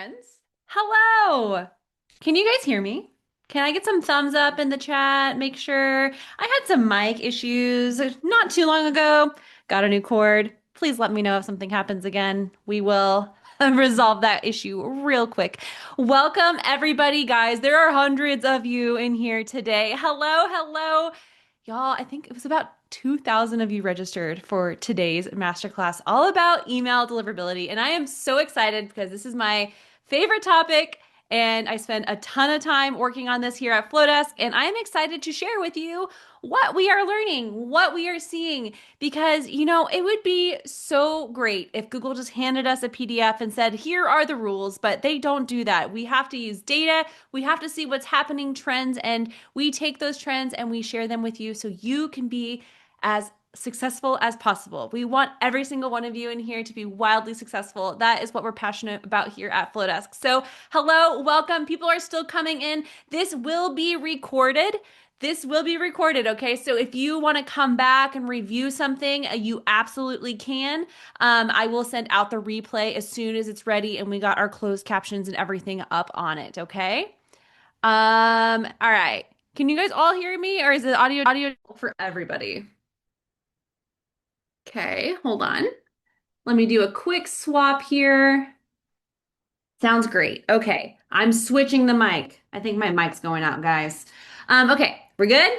friends. Hello. Can you guys hear me? Can I get some thumbs up in the chat? Make sure I had some mic issues not too long ago. Got a new cord. Please let me know if something happens again. We will resolve that issue real quick. Welcome, everybody, guys. There are hundreds of you in here today. Hello, hello. Y'all, I think it was about 2,000 of you registered for today's masterclass, all about email deliverability. And I am so excited because this is my favorite topic. And I spent a ton of time working on this here at Flodesk. And I'm excited to share with you what we are learning, what we are seeing, because, it would be so great if Google just handed us a PDF and said, here are the rules, but they don't do that. We have to use data. We have to see what's happening, trends, and we take those trends and we share them with you so you can be as successful as possible. We want every single one of you in here to be wildly successful. That is what we're passionate about here at Flodesk. So, hello, welcome. People are still coming in. This will be recorded. This will be recorded, okay? So if you want to come back and review something, you absolutely can. I will send out the replay as soon as it's ready and we got our closed captions and everything up on it, okay? All right. Can you guys all hear me or is the audio for everybody? Okay, hold on. Let me do a quick swap here. Sounds great. Okay, I'm switching the mic. I think my mic's going out, guys. Okay, we're good?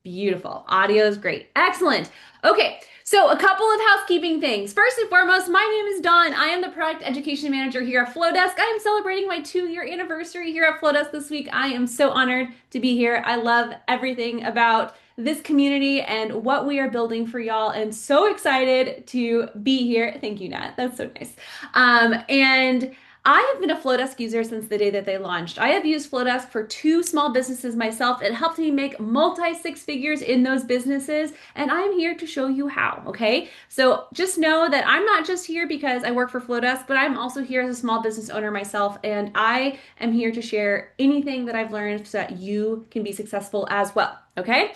Beautiful. Audio is great. Excellent. Okay, so a couple of housekeeping things. First and foremost, my name is Dawn. I am the product education manager here at Flodesk. I am celebrating my 2-year anniversary here at Flodesk this week. I am so honored to be here. I love everything about this community and what we are building for y'all, and so excited to be here. Thank you, Nat. That's so nice. And I have been a Flodesk user since the day that they launched. I have used Flodesk for 2 small businesses myself. It helped me make multi 6 figures in those businesses, and I'm here to show you how, okay? So just know that I'm not just here because I work for Flodesk, but I'm also here as a small business owner myself, and I am here to share anything that I've learned so that you can be successful as well, okay?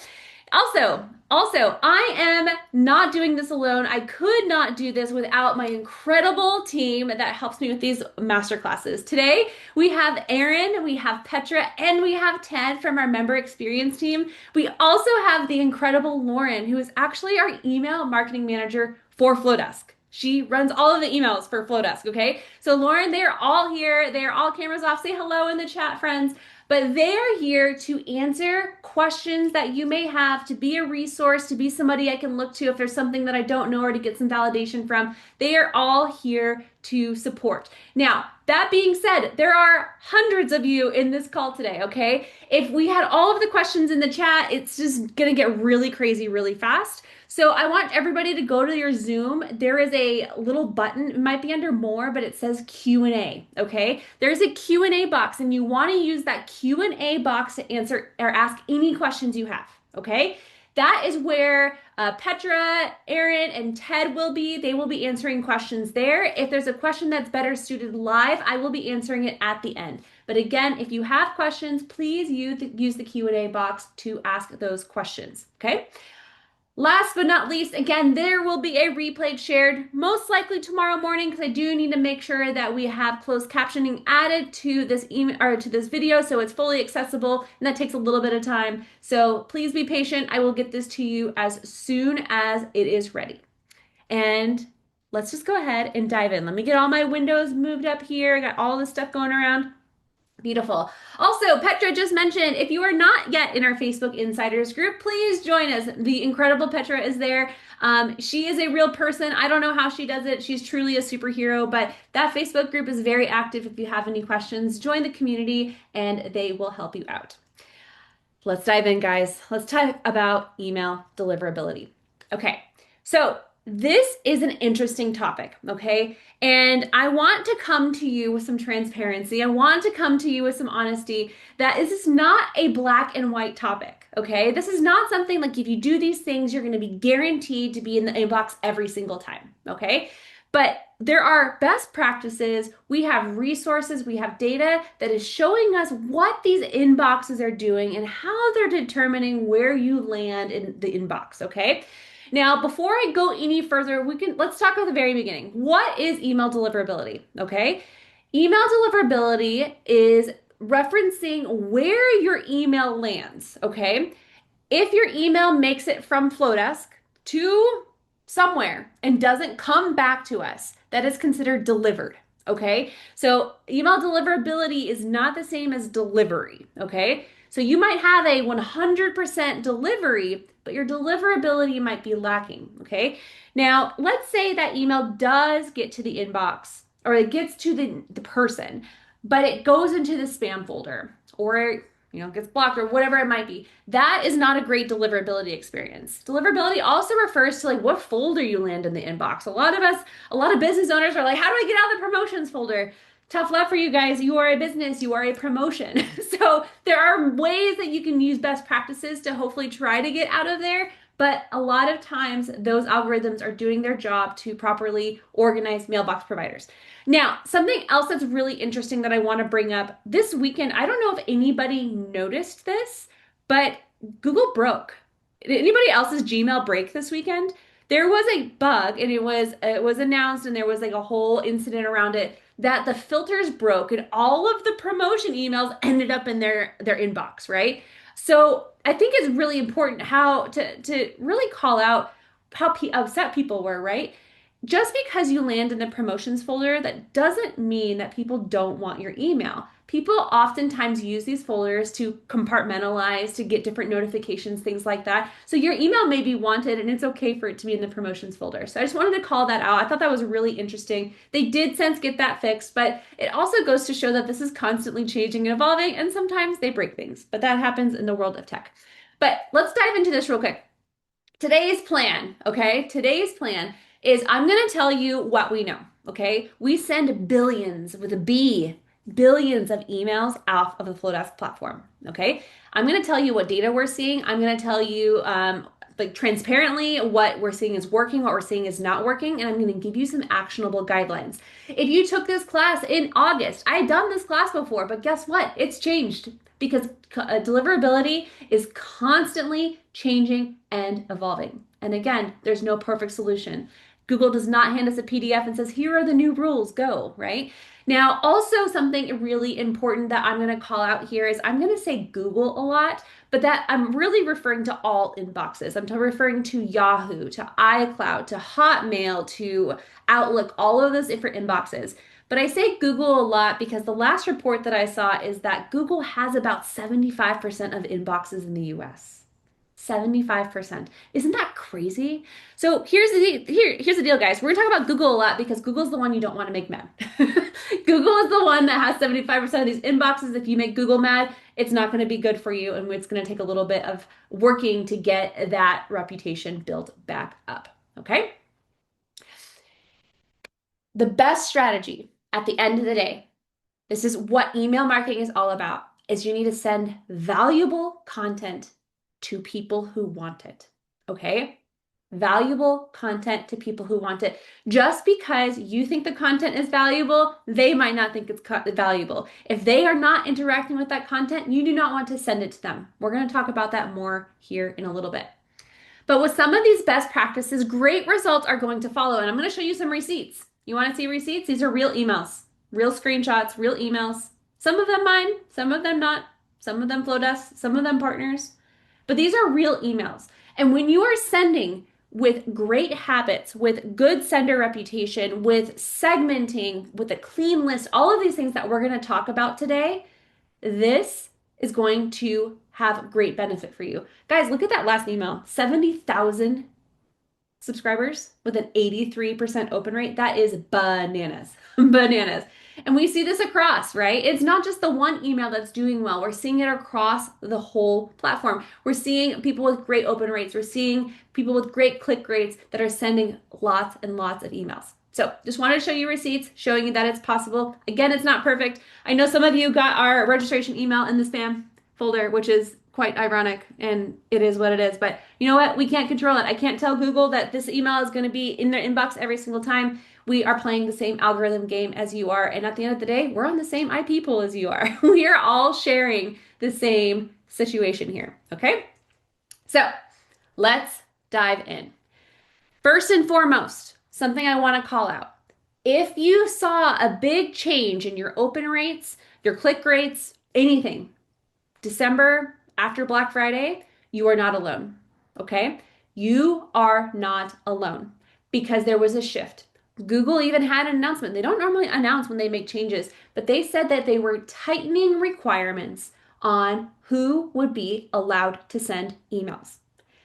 Also, I am not doing this alone. I could not do this without my incredible team that helps me with these masterclasses. Today, we have Erin, we have Petra, and we have Ted from our member experience team. We also have the incredible Lauren, who is actually our email marketing manager for Flodesk. She runs all of the emails for Flodesk, okay? So Lauren, they are all here. They are all cameras off. Say hello in the chat, friends. But they are here to answer questions that you may have, to be a resource, to be somebody I can look to if there's something that I don't know or to get some validation from. They are all here to support. Now, that being said, there are hundreds of you in this call today, okay? If we had all of the questions in the chat, it's just gonna get really crazy really fast. So I want everybody to go to your Zoom. There is a little button, it might be under more, but it says Q&A, okay? There's a Q&A box and you want to use that Q&A box to answer or ask any questions you have, okay? That is where Petra, Erin, and Ted will be. They will be answering questions there. If there's a question that's better suited live, I will be answering it at the end. But again, if you have questions, please use the Q&A box to ask those questions, okay? Last but not least, again, there will be a replay shared most likely tomorrow morning because I do need to make sure that we have closed captioning added to this email or to this video so it's fully accessible, and that takes a little bit of time. So please be patient. I will get this to you as soon as it is ready. And let's just go ahead and dive in. Let me get all my windows moved up here. I got all this stuff going around. Beautiful. Also, Petra just mentioned, if you are not yet in our Facebook Insiders group, please join us. The incredible Petra is there. She is a real person. I don't know how she does it. She's truly a superhero, but that Facebook group is very active. If you have any questions, join the community and they will help you out. Let's dive in, guys. Let's talk about email deliverability. Okay, so this is an interesting topic, okay? And I want to come to you with some transparency. I want to come to you with some honesty that this is not a black and white topic, okay? This is not something like if you do these things, you're going to be guaranteed to be in the inbox every single time, okay? But there are best practices, we have resources, we have data that is showing us what these inboxes are doing and how they're determining where you land in the inbox, okay? Now, before I go any further, let's talk about the very beginning. What is email deliverability? Okay. Email deliverability is referencing where your email lands, okay? If your email makes it from Flodesk to somewhere and doesn't come back to us, that is considered delivered. Okay. So email deliverability is not the same as delivery. Okay. So you might have a 100% delivery, but your deliverability might be lacking. Okay. Now, let's say that email does get to the inbox or it gets to the person, but it goes into the spam folder or gets blocked or whatever it might be. That is not a great deliverability experience. Deliverability also refers to like what folder you land in the inbox. A lot of business owners are like, how do I get out of the promotions folder? Tough luck for you guys. You are a business, you are a promotion. So there are ways that you can use best practices to hopefully try to get out of there. But a lot of times, those algorithms are doing their job to properly organize mailbox providers. Now, something else that's really interesting that I want to bring up this weekend, I don't know if anybody noticed this, but Google broke. Did anybody else's Gmail break this weekend? There was a bug and it was announced and there was like a whole incident around it that the filters broke and all of the promotion emails ended up in their inbox, right? So I think it's really important how to really call out how upset people were, right? Just because you land in the promotions folder, that doesn't mean that people don't want your email. People oftentimes use these folders to compartmentalize, to get different notifications, things like that. So your email may be wanted and it's okay for it to be in the promotions folder. So I just wanted to call that out. I thought that was really interesting. They did since get that fixed, but it also goes to show that this is constantly changing and evolving, and sometimes they break things, but that happens in the world of tech. But let's dive into this real quick. Today's plan, okay? Today's plan is I'm going to tell you what we know, okay? We send billions with a B, billions of emails off of the Flodesk platform, okay? I'm going to tell you what data we're seeing. I'm going to tell you like transparently what we're seeing is working, what we're seeing is not working, and I'm going to give you some actionable guidelines. If you took this class in August, I had done this class before, but guess what? It's changed because deliverability is constantly changing and evolving. And again, there's no perfect solution. Google does not hand us a PDF and says, here are the new rules, go, right? Now, also something really important that I'm going to call out here is I'm going to say Google a lot, but that I'm really referring to all inboxes. I'm referring to Yahoo, to iCloud, to Hotmail, to Outlook, all of those different inboxes. But I say Google a lot because the last report that I saw is that Google has about 75% of inboxes in the US. 75%. Isn't that crazy? So here's the deal, guys. We're gonna talk about Google a lot because Google's the one you don't want to make mad. Google is the one that has 75% of these inboxes. If you make Google mad, it's not going to be good for you, and it's going to take a little bit of working to get that reputation built back up. Okay? The best strategy at the end of the day, this is what email marketing is all about, is you need to send valuable content to people who want it. Okay? Valuable content to people who want it. Just because you think the content is valuable, they might not think it's valuable. If they are not interacting with that content, you do not want to send it to them. We're going to talk about that more here in a little bit. But with some of these best practices, great results are going to follow. And I'm going to show you some receipts. You want to see receipts? These are real emails, real screenshots, real emails. Some of them mine, some of them not, some of them Flodesk, some of them partners. But these are real emails. And when you are sending with great habits, with good sender reputation, with segmenting, with a clean list, all of these things that we're going to talk about today, this is going to have great benefit for you. Guys, look at that last email. 70,000 subscribers with an 83% open rate. That is bananas. Bananas. And we see this across, right? It's not just the one email that's doing well. We're seeing it across the whole platform. We're seeing people with great open rates. We're seeing people with great click rates that are sending lots and lots of emails. So just wanted to show you receipts, showing you that it's possible. Again, it's not perfect. I know some of you got our registration email in the spam folder, which is quite ironic, and it is what it is. But you know what? We can't control it. I can't tell Google that this email is going to be in their inbox every single time. We are playing the same algorithm game as you are. And at the end of the day, we're on the same IP pool as you are. We are all sharing the same situation here. Okay? So let's dive in. First and foremost, something I want to call out. If you saw a big change in your open rates, your click rates, anything, December after Black Friday, you are not alone. Okay? You are not alone because there was a shift. Google even had an announcement. They don't normally announce when they make changes, but they said that they were tightening requirements on who would be allowed to send emails.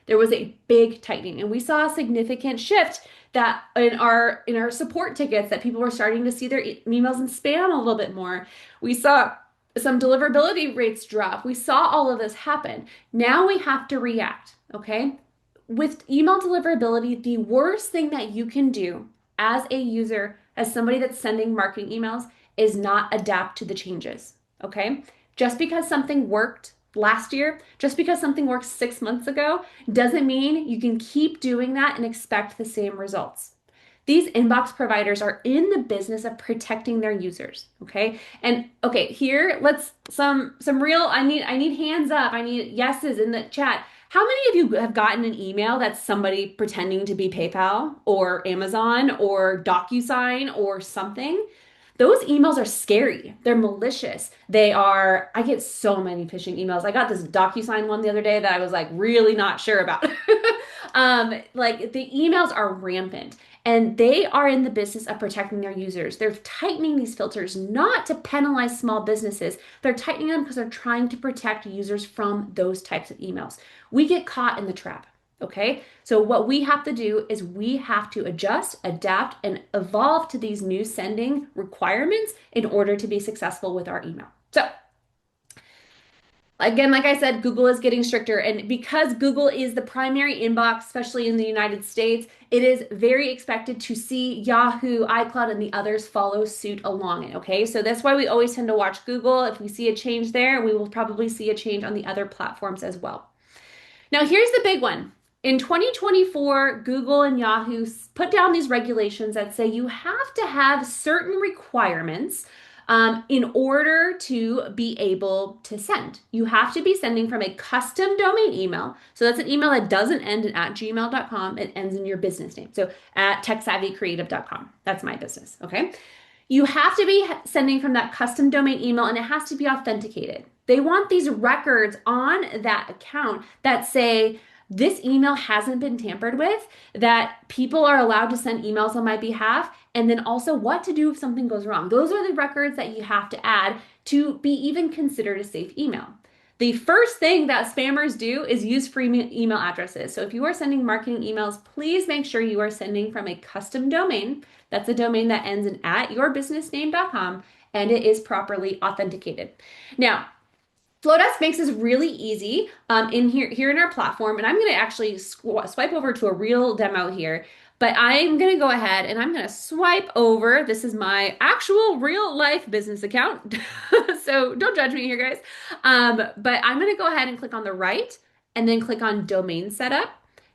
There was a big tightening, and we saw a significant shift that in our support tickets that people were starting to see their emails in spam a little bit more. We saw some deliverability rates drop. We saw all of this happen. Now we have to react, okay? With email deliverability, the worst thing that you can do as a user, as somebody that's sending marketing emails, is not adapt to the changes, okay? Just because something worked last year, just because something worked 6 months ago, doesn't mean you can keep doing that and expect the same results. These inbox providers are in the business of protecting their users, okay? And okay, here let's some real I need hands up. I need yeses in the chat. How many of you have gotten an email that's somebody pretending to be PayPal or Amazon or DocuSign or something? Those emails are scary. They're malicious. I get so many phishing emails. I got this DocuSign one the other day that I was like really not sure about. Like the emails are rampant and they are in the business of protecting their users. They're tightening these filters not to penalize small businesses. They're tightening them because they're trying to protect users from those types of emails. We get caught in the trap. Okay, so what we have to do is we have to adjust, adapt, and evolve to these new sending requirements in order to be successful with our email. So, again, like I said, Google is getting stricter. And because Google is the primary inbox, especially in the United States, it is very expected to see Yahoo, iCloud, and the others follow suit along it. Okay, so that's why we always tend to watch Google. If we see a change there, we will probably see a change on the other platforms as well. Now, here's the big one. In 2024, Google and Yahoo put down these regulations that say you have to have certain requirements in order to be able to send. You have to be sending from a custom domain email. So that's an email that doesn't end at gmail.com. It ends in your business name. So at techsavvycreative.com. That's my business. Okay. You have to be sending from that custom domain email and it has to be authenticated. They want these records on that account that say, this email hasn't been tampered with, that people are allowed to send emails on my behalf, and then also what to do if something goes wrong. Those are the records that you have to add to be even considered a safe email. The first thing that spammers do is use free email addresses. So if you are sending marketing emails, please make sure you are sending from a custom domain. That's a domain that ends in at yourbusinessname.com and it is properly authenticated. Now, Flodesk makes this really easy in here in our platform, and I'm going to actually swipe over to a real demo here. But I'm going to go ahead and I'm going to swipe over. This is my actual real life business account. So don't judge me here, guys. But I'm going to go ahead and click on the right and then click on domain setup.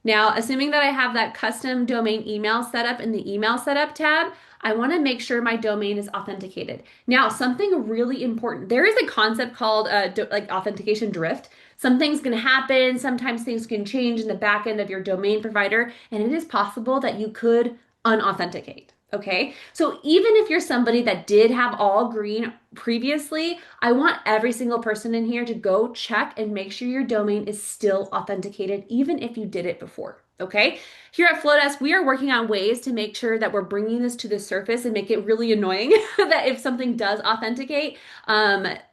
Now, assuming that I have that custom domain email setup in the email setup tab, I want to make sure my domain is authenticated. Now, something really important. There is a concept called like authentication drift. Something's going to happen. Sometimes things can change in the back end of your domain provider, and it is possible that you could unauthenticate. Okay, so even if you're somebody that did have all green previously, I want every single person in here to go check and make sure your domain is still authenticated, even if you did it before. Okay, here at Flodesk, we are working on ways to make sure that we're bringing this to the surface and make it really annoying that if something does authenticate,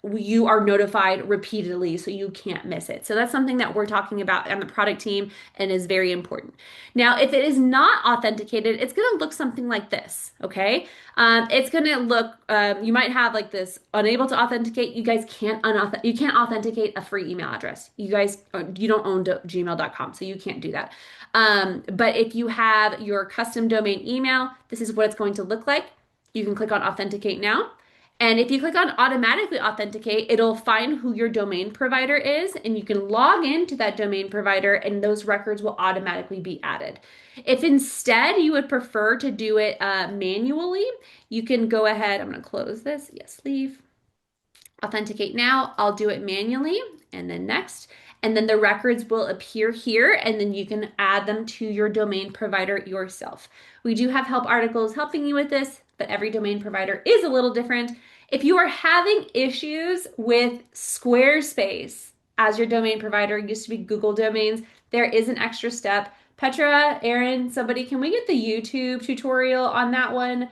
you are notified repeatedly so you can't miss it. So that's something that we're talking about on the product team and is very important. Now, if it is not authenticated, it's going to look something like this. Okay, it's going to look. You might have like this unable to authenticate. You guys can't authenticate a free email address. You don't own gmail.com, so you can't do that. But if you have your custom domain email, this is what it's going to look like. You can click on authenticate now. And if you click on automatically authenticate, it'll find who your domain provider is and you can log into that domain provider and those records will automatically be added. If instead you would prefer to do it manually, you can go ahead. I'm going to close this. Yes, leave. Authenticate now. I'll do it manually and then next. And then the records will appear here and then you can add them to your domain provider yourself. We do have help articles helping you with this. but every domain provider is a little different. If you are having issues with Squarespace as your domain provider, it used to be Google Domains, there is an extra step. Petra, Aaron, somebody, can we get the YouTube tutorial on that one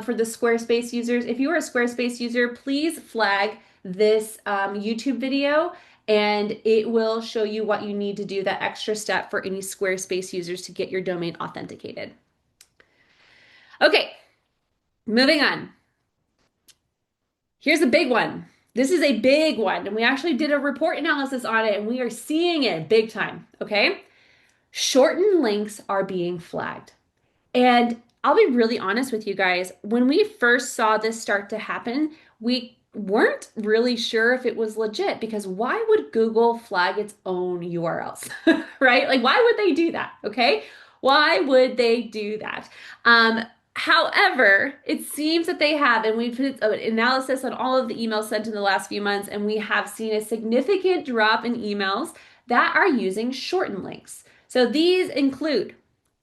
for the Squarespace users? If you are a Squarespace user, please flag this YouTube video and it will show you what you need to do, that extra step for any Squarespace users to get your domain authenticated. Okay, moving on. Here's a big one. This is a big one, and we actually did a report analysis on it, and we are seeing it big time, okay? Shortened links are being flagged. And I'll be really honest with you guys. When we first saw this start to happen, we weren't really sure if it was legit because why would Google flag its own URLs, right? Like, why would they do that? Okay. Why would they do that? However, it seems that they have, and we put an analysis on all of the emails sent in the last few months, and we have seen a significant drop in emails that are using shortened links. So these include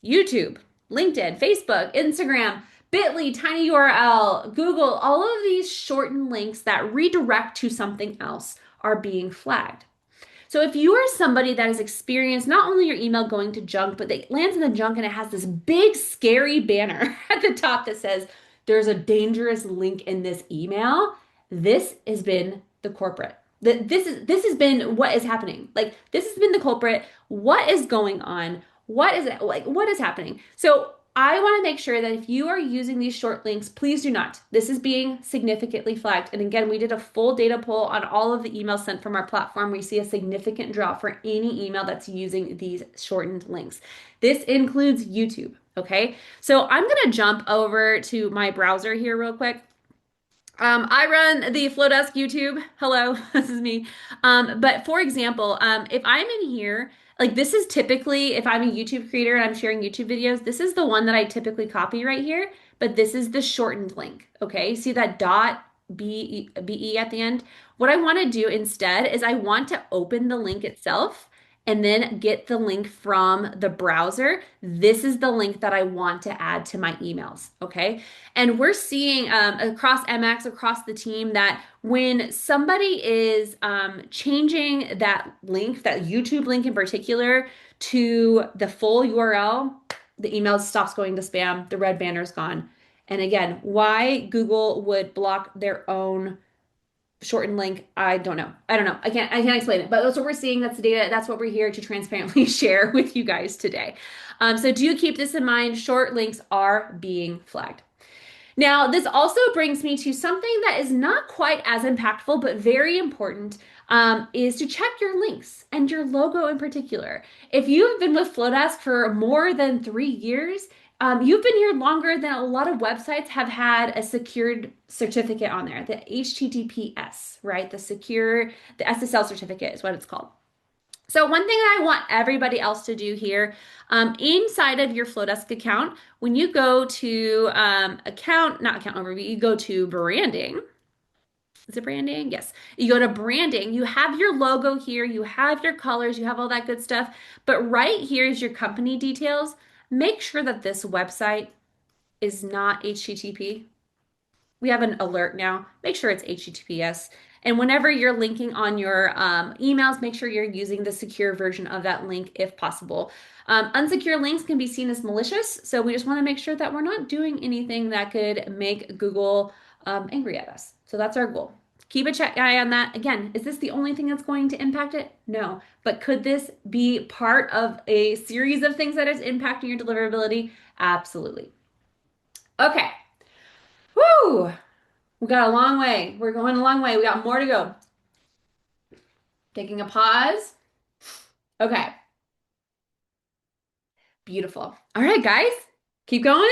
YouTube, LinkedIn, Facebook, Instagram, Bitly, TinyURL, Google, all of these shortened links that redirect to something else are being flagged. So if you are somebody that has experienced not only your email going to junk, but it lands in the junk and it has this big scary banner at the top that says there's a dangerous link in this email, this has been the culprit. This has been what is happening. Like this has been the culprit. What is going on? What is it like? What is happening? So I want to make sure that if you are using these short links, please do not. This is being significantly flagged. And again, we did a full data poll on all of the emails sent from our platform. We see a significant drop for any email that's using these shortened links. This includes YouTube. Okay. So I'm going to jump over to my browser here real quick. I run the Flodesk YouTube. Hello, this is me. But for example, if I'm in here, like this is typically, if I'm a YouTube creator and I'm sharing YouTube videos, this is the one that I typically copy right here, but this is the shortened link. Okay, see that dot BE at the end? What I want to do instead is I want to open the link itself and then get the link from the browser. This is the link that I want to add to my emails, okay? And we're seeing across MX, across the team, that when somebody is changing that link, that YouTube link in particular, to the full URL, the email stops going to spam, the red banner is gone. And again, why Google would block their own shortened link, I don't know. I can't explain it, but that's what we're seeing. That's the data. That's what we're here to transparently share with you guys today. So do keep this in mind. Short links are being flagged. Now, this also brings me to something that is not quite as impactful, but very important, is to check your links and your logo in particular. If you've been with Flodesk for more than 3 years, you've been here longer than a lot of websites have had a secured certificate on there, the HTTPS, right? The SSL certificate is what it's called. So one thing that I want everybody else to do here, inside of your Flodesk account, when you go to not account overview, you go to branding. Is it branding? Yes. You go to branding, you have your logo here, you have your colors, you have all that good stuff. But right here is your company details. Make sure that this website is not HTTP. We have an alert now. Make sure it's HTTPS. And whenever you're linking on your emails, make sure you're using the secure version of that link if possible. Unsecure links can be seen as malicious, so we just want to make sure that we're not doing anything that could make Google angry at us. So that's our goal. Keep a check eye on that. Again, is this the only thing that's going to impact it? No. But could this be part of a series of things that is impacting your deliverability? Absolutely. Okay. Woo! We got a long way. We're going a long way. We got more to go. Taking a pause. Okay. Beautiful. All right, guys. Keep going.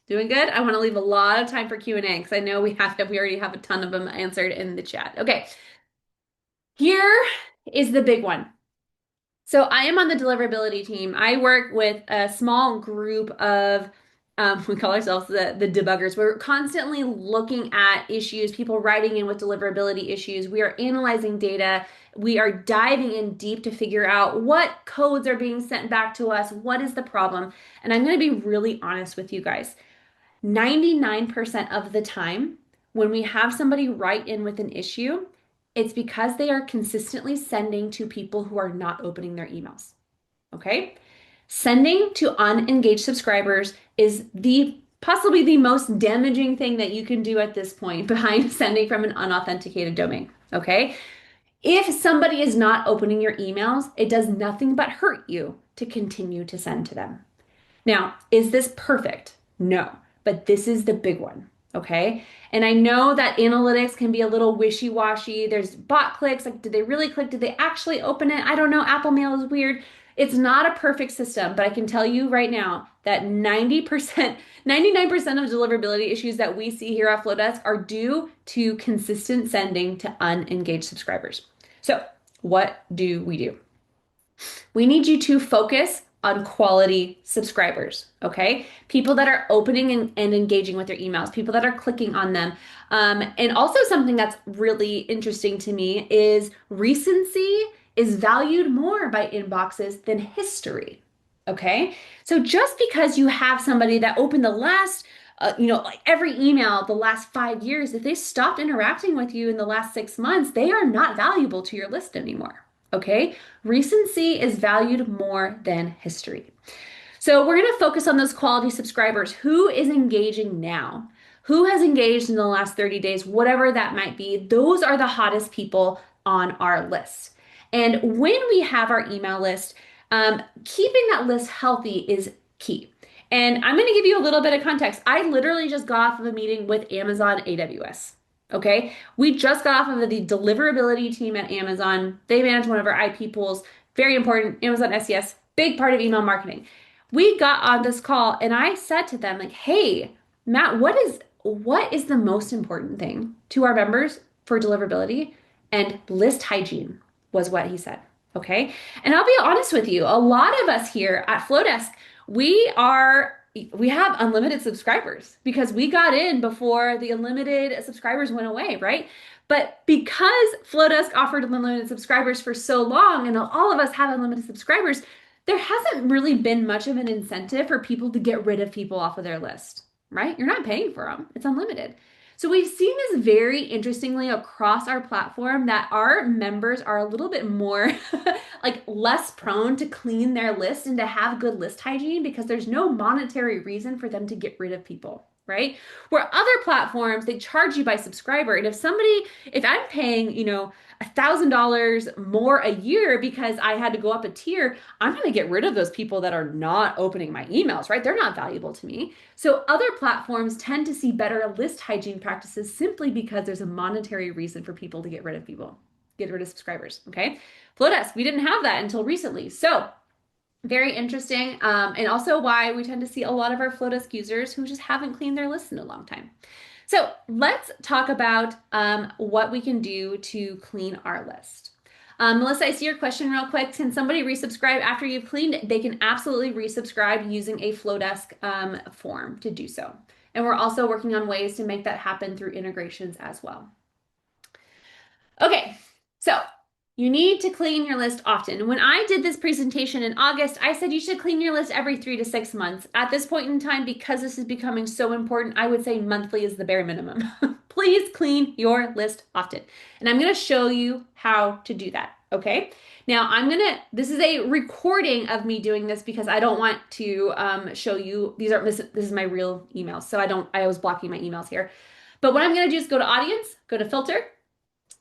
Doing good. I want to leave a lot of time for Q&A because I know we already have a ton of them answered in the chat. Okay. Here is the big one. So I am on the deliverability team. I work with a small group of we call ourselves the debuggers. We're constantly looking at issues, people writing in with deliverability issues. We are analyzing data. We are diving in deep to figure out what codes are being sent back to us. What is the problem? And I'm going to be really honest with you guys. 99% of the time, when we have somebody write in with an issue, it's because they are consistently sending to people who are not opening their emails. Okay? Sending to unengaged subscribers is possibly the most damaging thing that you can do at this point behind sending from an unauthenticated domain. Okay? If somebody is not opening your emails, it does nothing but hurt you to continue to send to them. Now, is this perfect? No, but this is the big one. Okay. And I know that analytics can be a little wishy-washy. There's bot clicks. Like, did they really click? Did they actually open it? I don't know. Apple Mail is weird. It's not a perfect system, but I can tell you right now that 90%, 99% of deliverability issues that we see here at Flodesk are due to consistent sending to unengaged subscribers. So, what do we do? We need you to focus on quality subscribers, okay? People that are opening and engaging with their emails, people that are clicking on them. And also something that's really interesting to me is recency is valued more by inboxes than history, okay? So just because you have somebody that opened the last like every email the last 5 years, if they stopped interacting with you in the last 6 months, they are not valuable to your list anymore. Okay? Recency is valued more than history. So we're going to focus on those quality subscribers. Who is engaging now? Who has engaged in the last 30 days? Whatever that might be. Those are the hottest people on our list. And when we have our email list, keeping that list healthy is key. And I'm going to give you a little bit of context. I literally just got off of a meeting with Amazon AWS. Okay. We just got off of the deliverability team at Amazon. They manage one of our IP pools. Very important. Amazon SES, big part of email marketing. We got on this call and I said to them, like, hey, Matt, what is the most important thing to our members for deliverability? And list hygiene was what he said. Okay. And I'll be honest with you, a lot of us here at Flodesk, we have unlimited subscribers because we got in before the unlimited subscribers went away, right? But because Flodesk offered unlimited subscribers for so long and all of us have unlimited subscribers, there hasn't really been much of an incentive for people to get rid of people off of their list, right? You're not paying for them. It's unlimited. So we've seen this very interestingly across our platform that our members are a little bit more like less prone to clean their list and to have good list hygiene because there's no monetary reason for them to get rid of people, right? Where other platforms, they charge you by subscriber. And if I'm paying, $1,000 more a year because I had to go up a tier, I'm going to get rid of those people that are not opening my emails, right? They're not valuable to me. So other platforms tend to see better list hygiene practices simply because there's a monetary reason for people to get rid of subscribers, okay? Flodesk, we didn't have that until recently. So very interesting. And also why we tend to see a lot of our Flodesk users who just haven't cleaned their list in a long time. So let's talk about what we can do to clean our list. Melissa, I see your question real quick. Can somebody resubscribe after you've cleaned? They can absolutely resubscribe using a Flodesk form to do so. And we're also working on ways to make that happen through integrations as well. Okay, so you need to clean your list often. When I did this presentation in August, I said you should clean your list every 3 to 6 months. At this point in time, because this is becoming so important, I would say monthly is the bare minimum. Please clean your list often. And I'm going to show you how to do that, okay? Now, this is a recording of me doing this because I don't want to show you, this is my real emails, so I was blocking my emails here. But what I'm going to do is go to audience, go to filter.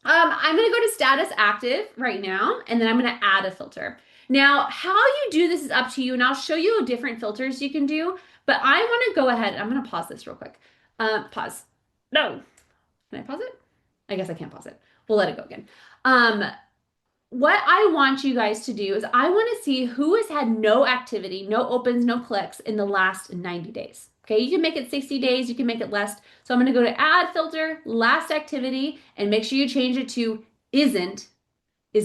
I'm going to go to status active right now, and then I'm going to add a filter. Now, how you do this is up to you, and I'll show you different filters you can do, but I want to go ahead. I'm going to pause this real quick. Pause. No. Can I pause it? I guess I can't pause it. We'll let it go again. What I want you guys to do is I want to see who has had no activity, no opens, no clicks in the last 90 days. Okay, you can make it 60 days, you can make it less. So I'm going to go to add filter, last activity, and make sure you change it to is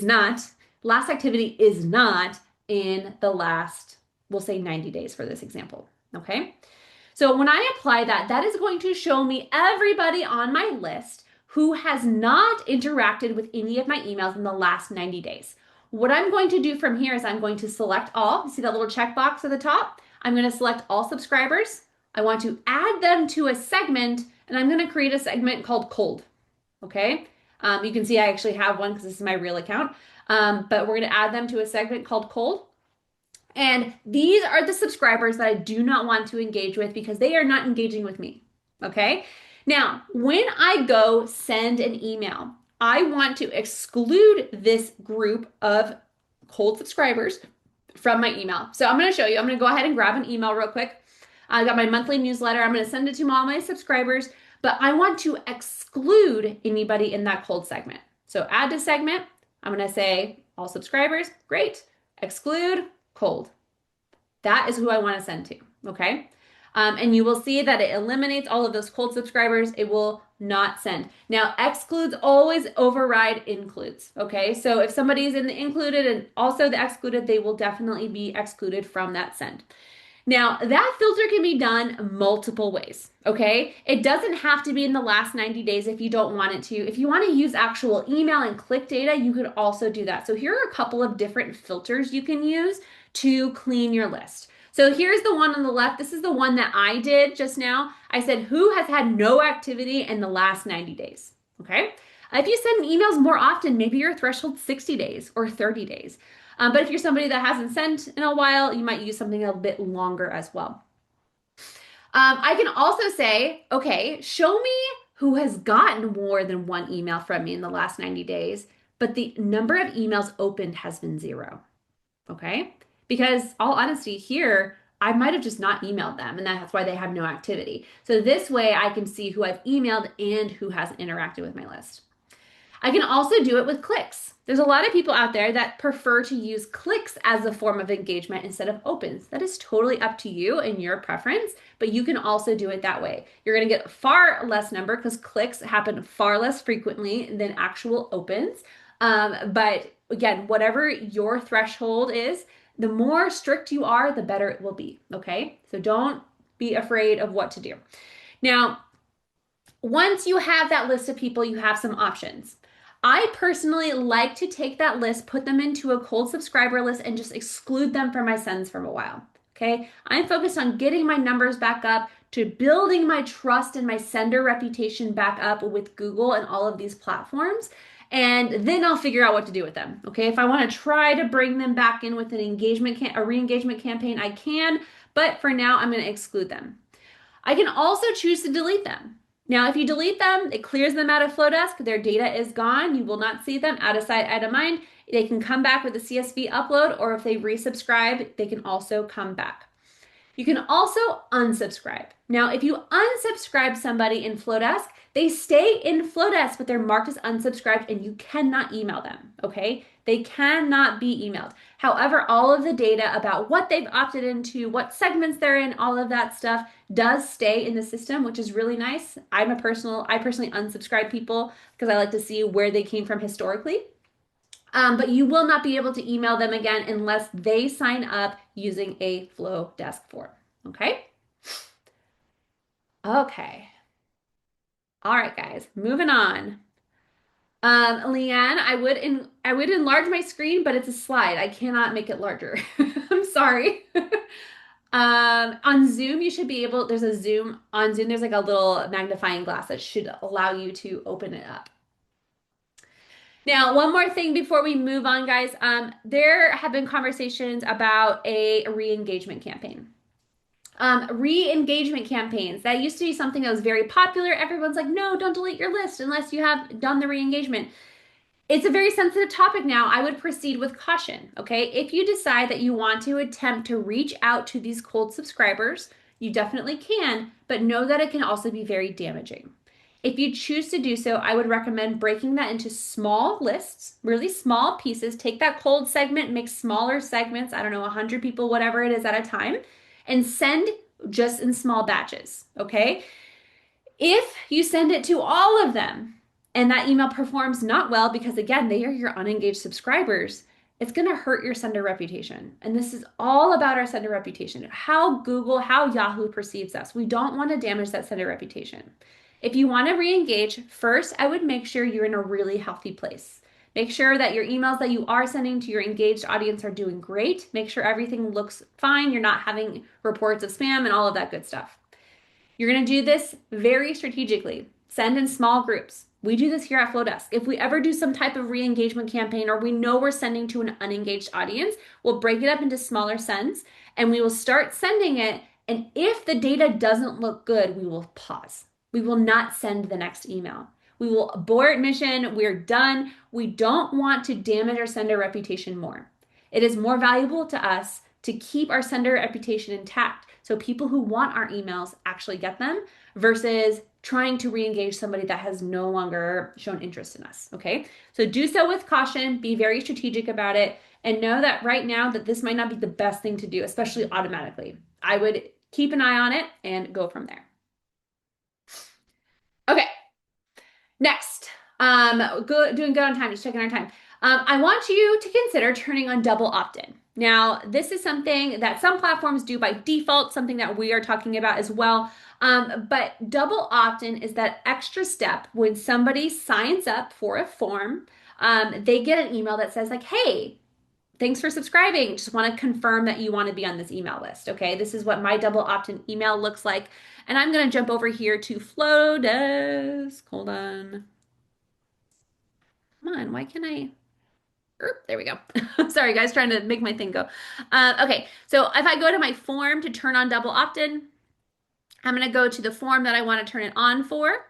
not. Last activity is not in the last, we'll say 90 days for this example. Okay, so when I apply that, that is going to show me everybody on my list who has not interacted with any of my emails in the last 90 days. What I'm going to do from here is I'm going to select all. You see that little checkbox at the top? I'm going to select all subscribers. I want to add them to a segment, and I'm going to create a segment called cold. Okay. You can see I actually have one because this is my real account. But we're going to add them to a segment called cold. And these are the subscribers that I do not want to engage with because they are not engaging with me. Okay. Now, when I go send an email, I want to exclude this group of cold subscribers from my email. So I'm going to show you. I'm going to go ahead and grab an email real quick. I got my monthly newsletter. I'm going to send it to all my subscribers, but I want to exclude anybody in that cold segment. So add to segment. I'm going to say all subscribers. Great. Exclude cold. That is who I want to send to. Okay. And you will see that it eliminates all of those cold subscribers. It will not send. Now, excludes always override includes. Okay. So if somebody is in the included and also the excluded, they will definitely be excluded from that send. Now, that filter can be done multiple ways, okay? It doesn't have to be in the last 90 days if you don't want it to. If you want to use actual email and click data, you could also do that. So here are a couple of different filters you can use to clean your list. So here's the one on the left. This is the one that I did just now. I said, who has had no activity in the last 90 days, okay? If you send emails more often, maybe your threshold 60 days or 30 days. But if you're somebody that hasn't sent in a while, you might use something a bit longer as well. I can also say, okay, show me who has gotten more than one email from me in the last 90 days, but the number of emails opened has been 0. Okay? Because all honesty here, I might have just not emailed them, and that's why they have no activity. So this way I can see who I've emailed and who has interacted with my list. I can also do it with clicks. There's a lot of people out there that prefer to use clicks as a form of engagement instead of opens. That is totally up to you and your preference, but you can also do it that way. You're going to get far less number because clicks happen far less frequently than actual opens. But again, whatever your threshold is, the more strict you are, the better it will be. Okay. So don't be afraid of what to do. Now, once you have that list of people, you have some options. I personally like to take that list, put them into a cold subscriber list, and just exclude them from my sends for a while. Okay. I'm focused on getting my numbers back up, to building my trust and my sender reputation back up with Google and all of these platforms. And then I'll figure out what to do with them. Okay. If I want to try to bring them back in with an a re-engagement campaign, I can. But for now, I'm going to exclude them. I can also choose to delete them. Now, if you delete them, it clears them out of Flodesk. Their data is gone. You will not see them out of sight, out of mind. They can come back with a CSV upload, or if they resubscribe, they can also come back. You can also unsubscribe. Now, if you unsubscribe somebody in Flodesk, they stay in Flodesk, but they're marked as unsubscribed and you cannot email them, okay? They cannot be emailed. However, all of the data about what they've opted into, what segments they're in, all of that stuff does stay in the system, which is really nice. I personally unsubscribe people because I like to see where they came from historically. But you will not be able to email them again unless they sign up using a Flodesk form. Okay? Okay. All right, guys, moving on. Leanne, I would enlarge my screen, but it's a slide. I cannot make it larger. I'm sorry. On Zoom, you should be able, there's a Zoom, on Zoom, there's like a little magnifying glass that should allow you to open it up. Now, one more thing before we move on, guys. There have been conversations about a re-engagement campaign. Re-engagement campaigns, that used to be something that was very popular. Everyone's like, no, don't delete your list unless you have done the re-engagement. It's a very sensitive topic now. I would proceed with caution, okay? If you decide that you want to attempt to reach out to these cold subscribers, you definitely can, but know that it can also be very damaging. If you choose to do so, I would recommend breaking that into small lists, really small pieces. Take that cold segment, make smaller segments, I don't know, 100 people, whatever it is at a time, and send just in small batches, okay? If you send it to all of them and that email performs not well because, again, they are your unengaged subscribers, it's going to hurt your sender reputation. And this is all about our sender reputation, how Google, how Yahoo perceives us. We don't want to damage that sender reputation. If you want to re-engage, first, I would make sure you're in a really healthy place. Make sure that your emails that you are sending to your engaged audience are doing great. Make sure everything looks fine. You're not having reports of spam and all of that good stuff. You're going to do this very strategically. Send in small groups. We do this here at Flodesk. If we ever do some type of re-engagement campaign or we know we're sending to an unengaged audience, we'll break it up into smaller sends and we will start sending it. And if the data doesn't look good, we will pause. We will not send the next email. We will abort mission. We're done. We don't want to damage our sender reputation more. It is more valuable to us to keep our sender reputation intact so people who want our emails actually get them versus trying to re-engage somebody that has no longer shown interest in us. Okay. So do so with caution, be very strategic about it, and know that right now that this might not be the best thing to do, especially automatically. I would keep an eye on it and go from there. Okay. Next, doing good on time, just checking our time. I want you to consider turning on double opt-in. Now, this is something that some platforms do by default, something that we are talking about as well. But double opt-in is that extra step when somebody signs up for a form, they get an email that says like, "Hey, thanks for subscribing. Just want to confirm that you want to be on this email list." Okay, this is what my double opt-in email looks like. And I'm going to jump over here to Flodesk. Hold on. Come on, why can't I? There we go. Sorry, guys, trying to make my thing go. Okay, so if I go to my form to turn on double opt-in, I'm going to go to the form that I want to turn it on for,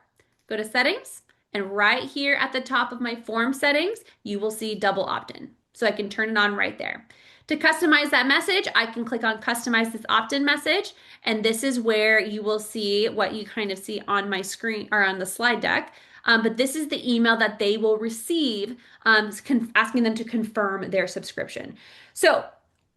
go to settings, and right here at the top of my form settings, you will see double opt-in. So I can turn it on right there. To customize that message, I can click on customize this opt-in message, and this is where you will see what you kind of see on my screen or on the slide deck. But this is the email that they will receive asking them to confirm their subscription. So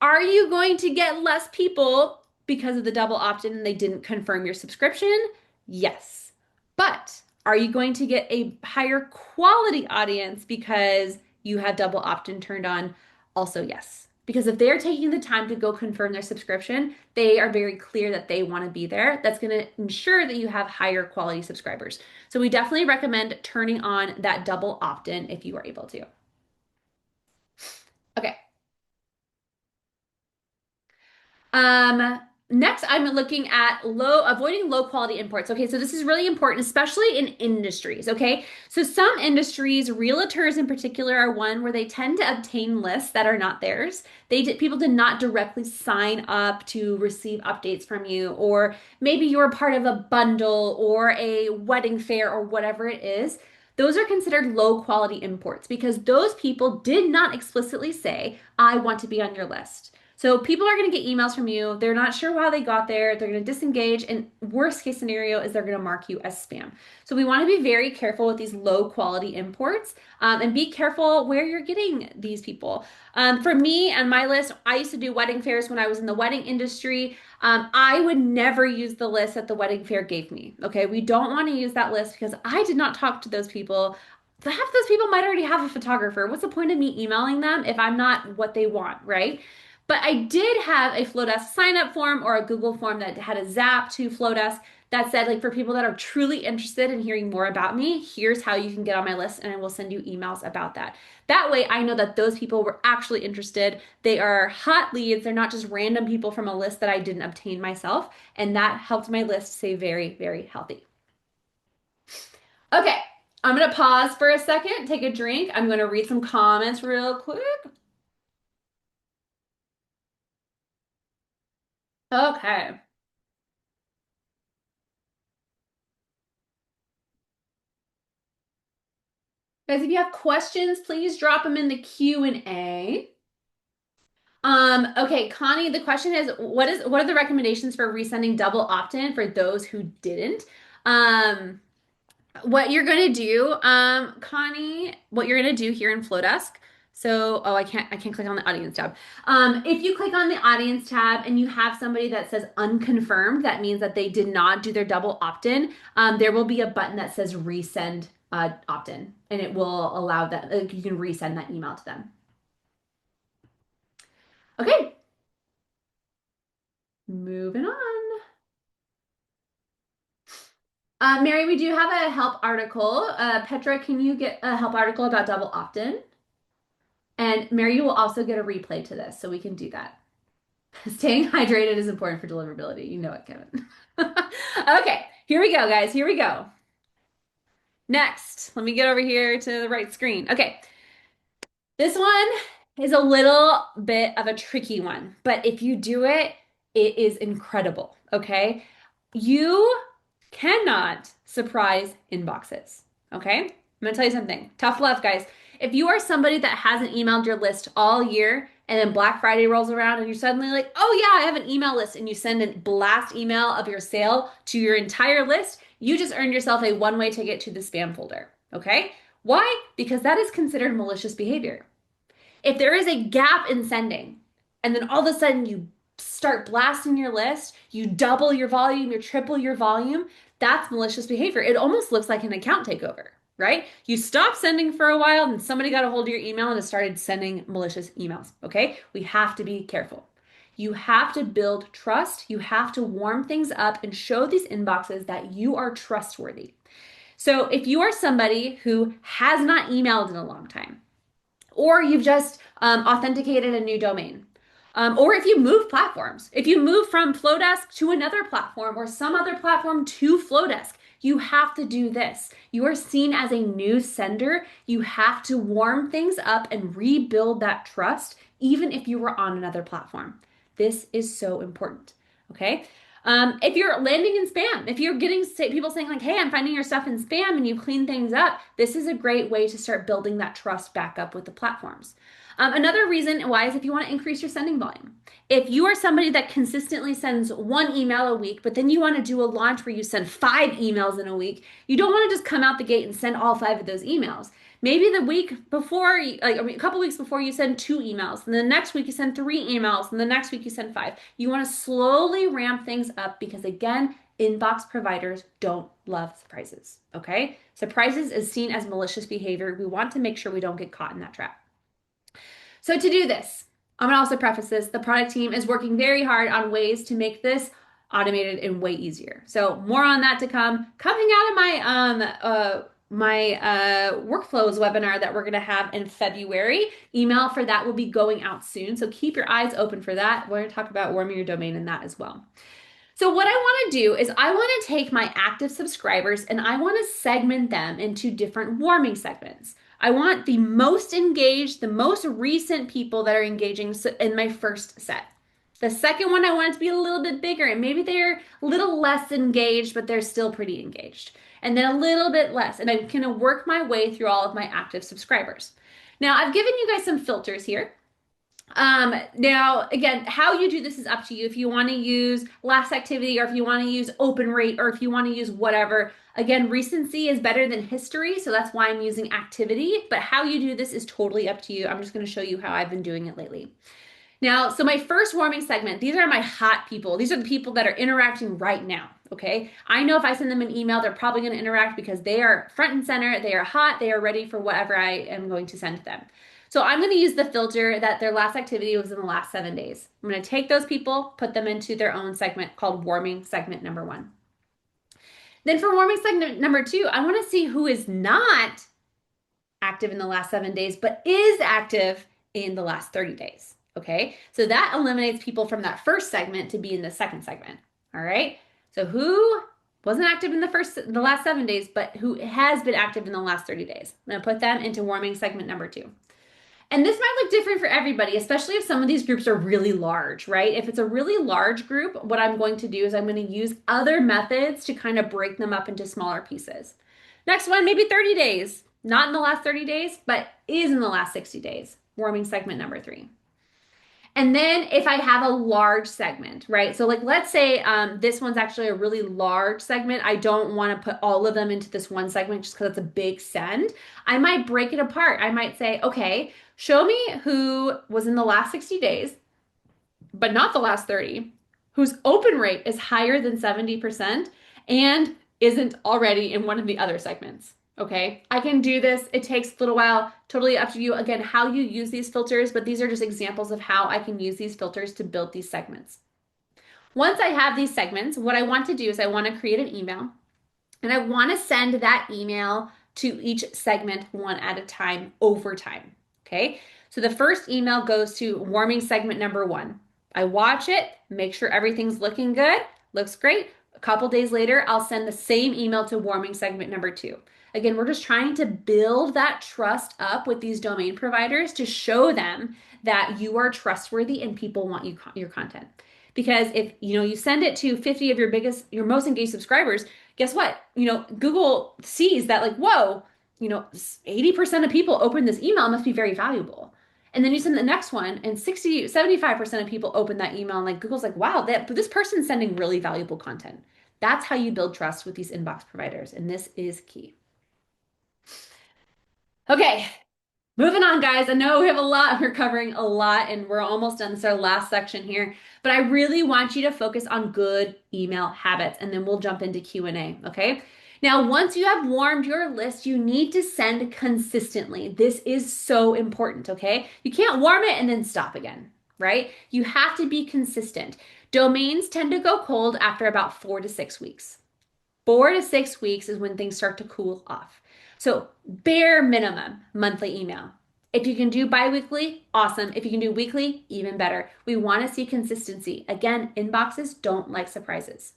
are you going to get less people because of the double opt-in and they didn't confirm your subscription? Yes. But are you going to get a higher quality audience because you have double opt-in turned on? Also, yes. Because if they're taking the time to go confirm their subscription, they are very clear that they want to be there. That's going to ensure that you have higher quality subscribers. So we definitely recommend turning on that double opt-in if you are able to. Okay. Next, I'm looking at avoiding low quality imports. Okay, so this is really important, especially in industries. Okay, so some industries, realtors in particular, are one where they tend to obtain lists that are not theirs. People did not directly sign up to receive updates from you, or maybe you're part of a bundle or a wedding fair or whatever it is. Those are considered low quality imports because those people did not explicitly say, "I want to be on your list." So people are going to get emails from you. They're not sure how they got there. They're going to disengage. And worst case scenario is they're going to mark you as spam. So we want to be very careful with these low quality imports and be careful where you're getting these people. For me and my list, I used to do wedding fairs when I was in the wedding industry. I would never use the list that the wedding fair gave me. Okay. We don't want to use that list because I did not talk to those people. Half those people might already have a photographer. What's the point of me emailing them if I'm not what they want, right? But I did have a Flodesk sign up form or a Google form that had a zap to Flodesk that said, like, for people that are truly interested in hearing more about me, here's how you can get on my list, and I will send you emails about that. That way, I know that those people were actually interested. They are hot leads. They're not just random people from a list that I didn't obtain myself. And that helped my list stay very, very healthy. Okay, I'm going to pause for a second, take a drink. I'm going to read some comments real quick. Okay. Guys, if you have questions, please drop them in the Q&A. Okay, Connie, the question is what are the recommendations for resending double opt-in for those who didn't? Um, what you're gonna do, Connie, what you're gonna do here in Flowdesk. So, oh, I can't click on the audience tab. If you click on the audience tab and you have somebody that says unconfirmed, that means that they did not do their double opt-in. There will be a button that says resend opt-in, and it will allow that you can resend that email to them. Okay, moving on. Mary, we do have a help article. Petra, can you get a help article about double opt-in? And Mary, you will also get a replay to this, so we can do that. Staying hydrated is important for deliverability. You know it, Kevin. Okay, here we go, guys. Here we go. Next, let me get over here to the right screen. Okay, this one is a little bit of a tricky one, but if you do it, it is incredible. Okay, you cannot surprise inboxes. Okay, I'm gonna tell you something. Tough love, guys. If you are somebody that hasn't emailed your list all year and then Black Friday rolls around and you're suddenly like, oh yeah, I have an email list, and you send a blast email of your sale to your entire list, you just earned yourself a one-way ticket to the spam folder. Okay? Why? Because that is considered malicious behavior. If there is a gap in sending, and then all of a sudden you start blasting your list, you double your volume, you triple your volume, that's malicious behavior. It almost looks like an account takeover, right? You stop sending for a while, and somebody got a hold of your email and has started sending malicious emails, okay? We have to be careful. You have to build trust. You have to warm things up and show these inboxes that you are trustworthy. So if you are somebody who has not emailed in a long time, or you've just authenticated a new domain. Or if you move platforms, if you move from Flodesk to another platform or some other platform to Flodesk, you have to do this. You are seen as a new sender. You have to warm things up and rebuild that trust, even if you were on another platform. This is so important. Okay. If you're landing in spam, if you're getting people saying like, hey, I'm finding your stuff in spam and you clean things up, this is a great way to start building that trust back up with the platforms. Another reason why is if you want to increase your sending volume. If you are somebody that consistently sends one email a week, but then you want to do a launch where you send 5 emails in a week, you don't want to just come out the gate and send all 5 of those emails. Maybe the week before, like a couple weeks before, you send 2 emails, and the next week you send 3 emails, and the next week you send 5. You want to slowly ramp things up because, again, inbox providers don't love surprises. Okay? Surprises is seen as malicious behavior. We want to make sure we don't get caught in that trap. So, to do this, I'm going to also preface this, the product team is working very hard on ways to make this automated and way easier. So, more on that to come. Coming out of my workflows webinar that we're going to have in February. Email for that will be going out soon. So keep your eyes open for that. We're going to talk about warming your domain in that as well. So what I want to do is I want to take my active subscribers and I want to segment them into different warming segments. I want the most engaged, the most recent people that are engaging in my first set. The second one, I want it to be a little bit bigger, and maybe they're a little less engaged, but they're still pretty engaged. And then a little bit less, and I'm gonna work my way through all of my active subscribers. Now, I've given you guys some filters here. Now, again, how you do this is up to you. If you want to use last activity, or if you want to use open rate, or if you want to use whatever. Again, recency is better than history, so that's why I'm using activity. But how you do this is totally up to you. I'm just going to show you how I've been doing it lately. Now, so my first warming segment, these are my hot people. These are the people that are interacting right now, okay? I know if I send them an email, they're probably going to interact because they are front and center, they are hot, they are ready for whatever I am going to send them. So I'm going to use the filter that their last activity was in the last 7 days. I'm going to take those people, put them into their own segment called warming segment number 1. Then for warming segment number 2, I want to see who is not active in the last 7 days, but is active in the last 30 days. Okay, so that eliminates people from that first segment to be in the second segment. All right, so who wasn't active in the last 7 days, but who has been active in the last 30 days? I'm going to put them into warming segment number 2. And this might look different for everybody, especially if some of these groups are really large, right? If it's a really large group, what I'm going to do is I'm going to use other methods to kind of break them up into smaller pieces. Next one, maybe 30 days. Not in the last 30 days, but is in the last 60 days. Warming segment number 3. And then if I have a large segment, right? So like, let's say this one's actually a really large segment. I don't want to put all of them into this one segment just because it's a big send. I might break it apart. I might say, okay, show me who was in the last 60 days, but not the last 30, whose open rate is higher than 70% and isn't already in one of the other segments. Okay, I can do this. It takes a little while, totally up to you. Again, how you use these filters, but these are just examples of how I can use these filters to build these segments. Once I have these segments, what I want to do is I want to create an email, and I want to send that email to each segment one at a time over time. Okay, so the first email goes to warming segment number 1. I watch it, make sure everything's looking good, looks great. A couple days later, I'll send the same email to warming segment number two. Again, we're just trying to build that trust up with these domain providers to show them that you are trustworthy and people want your content. Because if you send it to 50 of your most engaged subscribers, guess what? Google sees that, like, whoa, 80% of people open this email, must be very valuable. And then you send the next one, and 75% of people open that email, and like Google's like, wow, this person's sending really valuable content. That's how you build trust with these inbox providers, and this is key. Okay, moving on, guys. I know we have a lot, we're covering a lot, and we're almost done. This is our last section here, but I really want you to focus on good email habits, and then we'll jump into Q&A, okay? Now, once you have warmed your list, you need to send consistently. This is so important, okay? You can't warm it and then stop again, right? You have to be consistent. Domains tend to go cold after about 4 to 6 weeks. 4 to 6 weeks is when things start to cool off. So, bare minimum monthly email. If you can do biweekly, awesome. If you can do weekly, even better. We want to see consistency. Again, inboxes don't like surprises.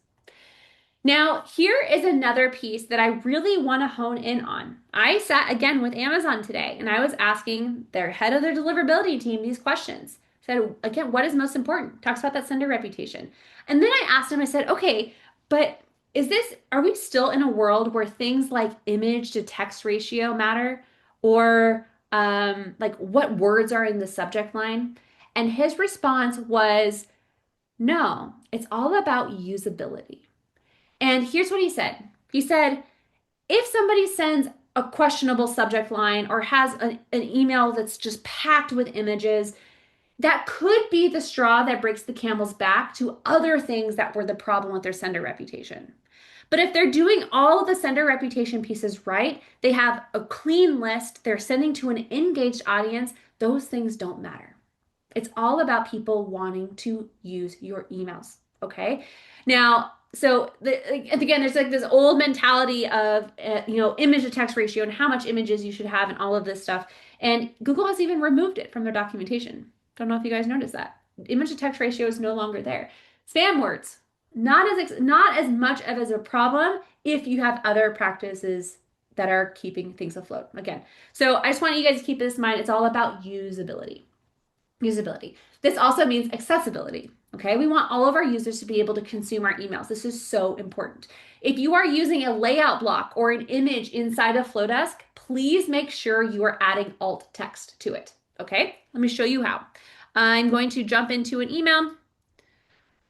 Now, here is another piece that I really want to hone in on. I sat again with Amazon today and I was asking their head of their deliverability team these questions. I said, again, what is most important? Talks about that sender reputation. And then I asked him, I said, okay, but are we still in a world where things like image to text ratio matter? Or like what words are in the subject line? And his response was, no, it's all about usability. And here's what he said. He said, if somebody sends a questionable subject line or has an email that's just packed with images, that could be the straw that breaks the camel's back to other things that were the problem with their sender reputation. But if they're doing all of the sender reputation pieces right, they have a clean list, they're sending to an engaged audience, those things don't matter. It's all about people wanting to use your emails, okay? Now, again, there's like this old mentality of image to text ratio and how much images you should have and all of this stuff. And Google has even removed it from their documentation. Don't know if you guys noticed that. Image to text ratio is no longer there. Spam words, not as much of as a problem if you have other practices that are keeping things afloat. Again, so I just want you guys to keep this in mind. It's all about usability. Usability. This also means accessibility. Okay, we want all of our users to be able to consume our emails. This is so important. If you are using a layout block or an image inside of Flodesk, please make sure you are adding alt text to it. Okay, let me show you how. I'm going to jump into an email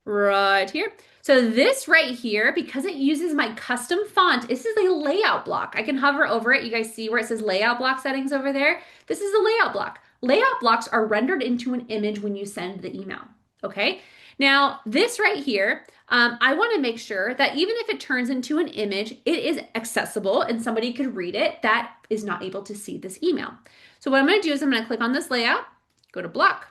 right here. So this right here, because it uses my custom font, this is a layout block. I can hover over it. You guys see where it says layout block settings over there? This is a layout block. Layout blocks are rendered into an image when you send the email, okay? Now, this right here, I want to make sure that even if it turns into an image, it is accessible and somebody could read it that is not able to see this email. So what I'm going to do is I'm going to click on this layout, go to block,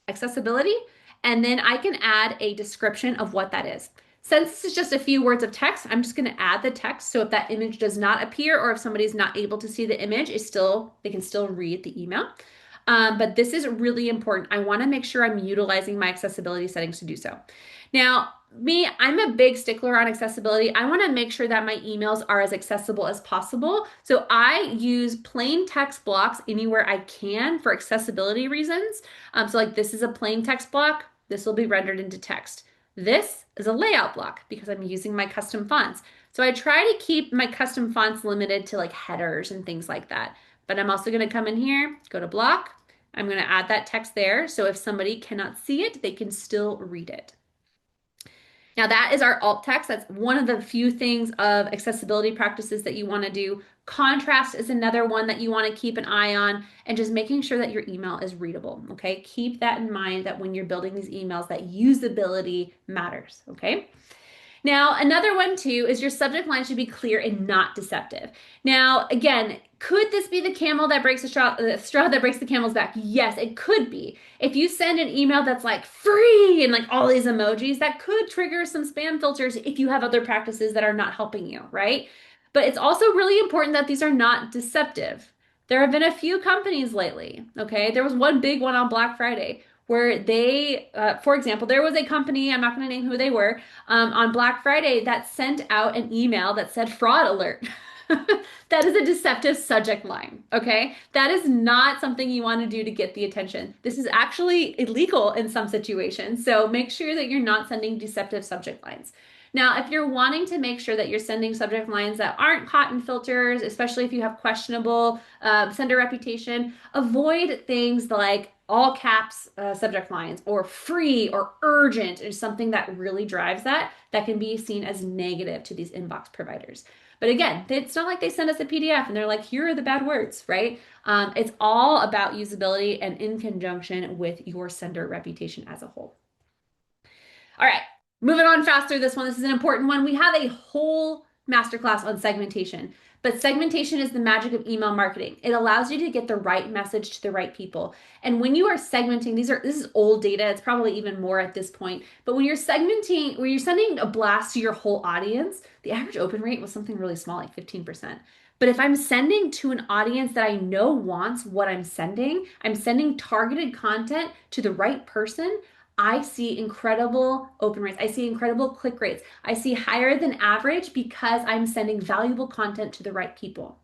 accessibility, and then I can add a description of what that is. Since this is just a few words of text, I'm just going to add the text. So if that image does not appear or if somebody's not able to see the image, they can still read the email. But this is really important. I want to make sure I'm utilizing my accessibility settings to do so. Now, I'm a big stickler on accessibility. I want to make sure that my emails are as accessible as possible. So I use plain text blocks anywhere I can for accessibility reasons. So like this is a plain text block. This will be rendered into text. This is a layout block because I'm using my custom fonts. So I try to keep my custom fonts limited to like headers and things like that. But I'm also going to come in here, go to block. I'm going to add that text there. So if somebody cannot see it, they can still read it. Now that is our alt text. That's one of the few things of accessibility practices that you want to do. Contrast is another one that you want to keep an eye on, and just making sure that your email is readable, okay? Keep that in mind, that when you're building these emails, that usability matters, okay? Now, another one too is your subject line should be clear and not deceptive. Now, again, could this be the camel that breaks the straw that breaks the camel's back? Yes, it could be. If you send an email that's like free and like all these emojis, that could trigger some spam filters if you have other practices that are not helping you, right? But it's also really important that these are not deceptive. There have been a few companies lately, okay? There was one big one on Black Friday where they, for example, there was a company, I'm not going to name who they were, on Black Friday that sent out an email that said fraud alert. That is a deceptive subject line, okay? That is not something you want to do to get the attention. This is actually illegal in some situations, so make sure that you're not sending deceptive subject lines. Now, if you're wanting to make sure that you're sending subject lines that aren't caught in filters, especially if you have questionable sender reputation, avoid things like all caps subject lines or free or urgent is something that really drives that can be seen as negative to these inbox providers. But again, it's not like they send us a PDF and they're like, here are the bad words, right? It's all about usability and in conjunction with your sender reputation as a whole. All right, moving on faster. This is an important one. We have a whole masterclass on segmentation, but segmentation is the magic of email marketing. It allows you to get the right message to the right people. And when you are segmenting, this is old data. It's probably even more at this point. But when you're segmenting, when you're sending a blast to your whole audience, the average open rate was something really small, like 15%. But if I'm sending to an audience that I know wants what I'm sending targeted content to the right person, I see incredible open rates. I see incredible click rates. I see higher than average because I'm sending valuable content to the right people.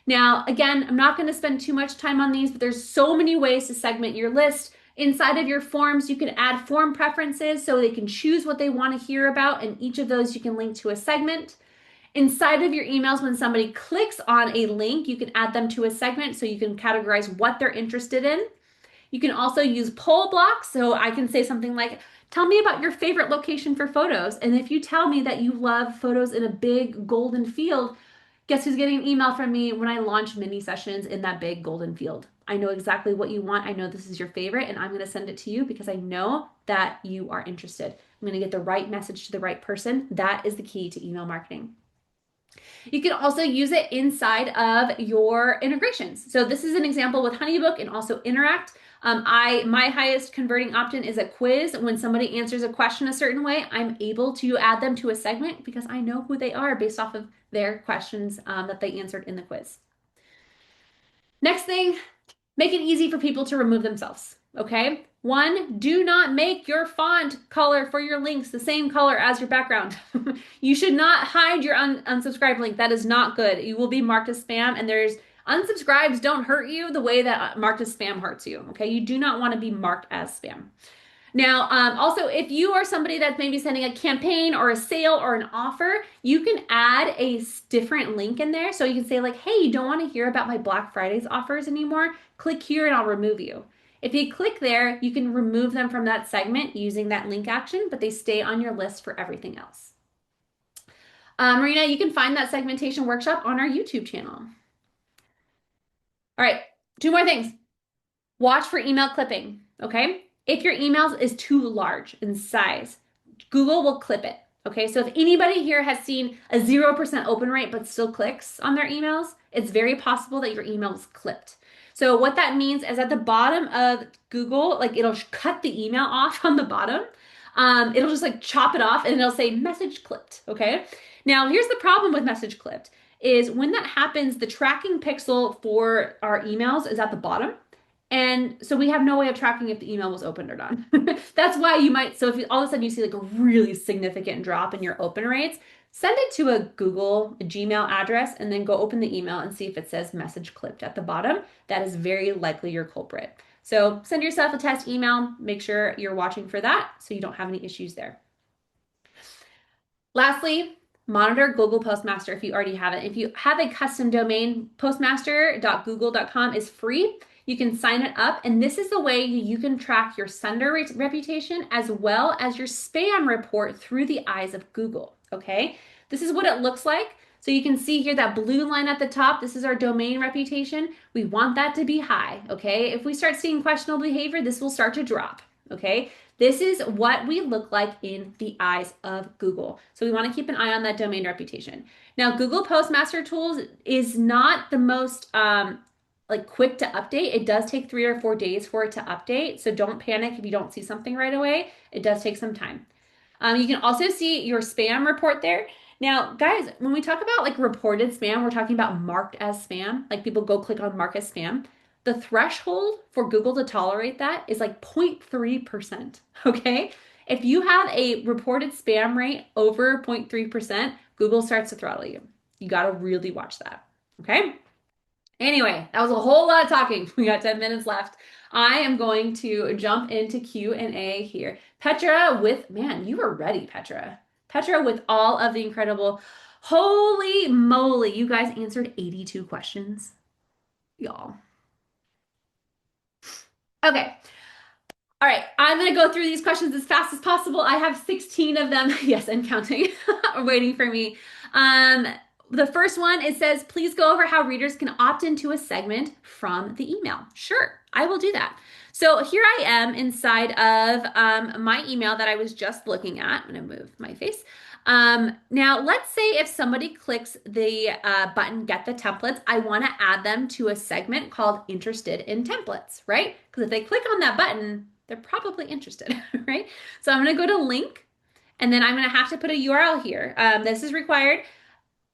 Now, again, I'm not going to spend too much time on these, but there's so many ways to segment your list. Inside of your forms, you can add form preferences so they can choose what they want to hear about, and each of those you can link to a segment. Inside of your emails, when somebody clicks on a link, you can add them to a segment so you can categorize what they're interested in. You can also use poll blocks. So I can say something like, tell me about your favorite location for photos. And if you tell me that you love photos in a big golden field, guess who's getting an email from me when I launch mini sessions in that big golden field? I know exactly what you want. I know this is your favorite, and I'm going to send it to you because I know that you are interested. I'm going to get the right message to the right person. That is the key to email marketing. You can also use it inside of your integrations. So this is an example with HoneyBook and also Interact. My highest converting opt-in is a quiz. When somebody answers a question a certain way, I'm able to add them to a segment because I know who they are based off of their questions that they answered in the quiz. Next thing, make it easy for people to remove themselves. Okay. One, do not make your font color for your links the same color as your background. You should not hide your unsubscribe link. That is not good. You will be marked as spam, and there's unsubscribes don't hurt you the way that marked as spam hurts you. Okay. You do not want to be marked as spam. Now, also, if you are somebody that's maybe sending a campaign or a sale or an offer, you can add a different link in there. So you can say like, hey, you don't want to hear about my Black Fridays offers anymore? Click here and I'll remove you. If you click there, you can remove them from that segment using that link action, but they stay on your list for everything else. Marina, you can find that segmentation workshop on our YouTube channel. All right, two more things. Watch for email clipping, okay? If your email is too large in size, Google will clip it, okay? So if anybody here has seen a 0% open rate but still clicks on their emails, it's very possible that your email was clipped. So what that means is at the bottom of Google, like it'll cut the email off on the bottom. It'll just like chop it off and it'll say message clipped, okay? Now here's the problem with message clipped is when that happens, the tracking pixel for our emails is at the bottom. And so we have no way of tracking if the email was opened or not. That's why you might, so if all of a sudden you see like a really significant drop in your open rates, send it to a Gmail address and then go open the email and see if it says message clipped at the bottom. That is very likely your culprit. So send yourself a test email, make sure you're watching for that so you don't have any issues there. Lastly, monitor Google Postmaster if you already have it. If you have a custom domain, postmaster.google.com is free. You can sign it up, and this is the way you can track your sender reputation as well as your spam report through the eyes of Google, okay? This is what it looks like. So you can see here that blue line at the top, this is our domain reputation. We want that to be high, okay? If we start seeing questionable behavior, this will start to drop, okay? This is what we look like in the eyes of Google. So we want to keep an eye on that domain reputation. Now, Google Postmaster Tools is not the most quick to update. It does take 3 or 4 days for it to update. So don't panic if you don't see something right away. It does take some time. You can also see your spam report there. Now, guys, when we talk about like reported spam, we're talking about marked as spam. Like people go click on mark as spam. The threshold for Google to tolerate that is like 0.3%. Okay. If you have a reported spam rate over 0.3%, Google starts to throttle you. You got to really watch that. Okay. Anyway, that was a whole lot of talking. We got 10 minutes left. I am going to jump into Q&A here. Petra with, man, you were ready, Petra. Petra with all of the incredible, holy moly, you guys answered 82 questions, y'all. Okay. All right, I'm going to go through these questions as fast as possible. I have 16 of them. Yes, and counting are waiting for me. Um, the first one, it says, please go over how readers can opt into a segment from the email. Sure, I will do that. So here I am inside of my email that I was just looking at. I'm going to move my face. Now, let's say if somebody clicks the button, get the templates, I want to add them to a segment called interested in templates, right? Because if they click on that button, they're probably interested, right? So I'm going to go to link, and then I'm going to have to put a URL here. This is required.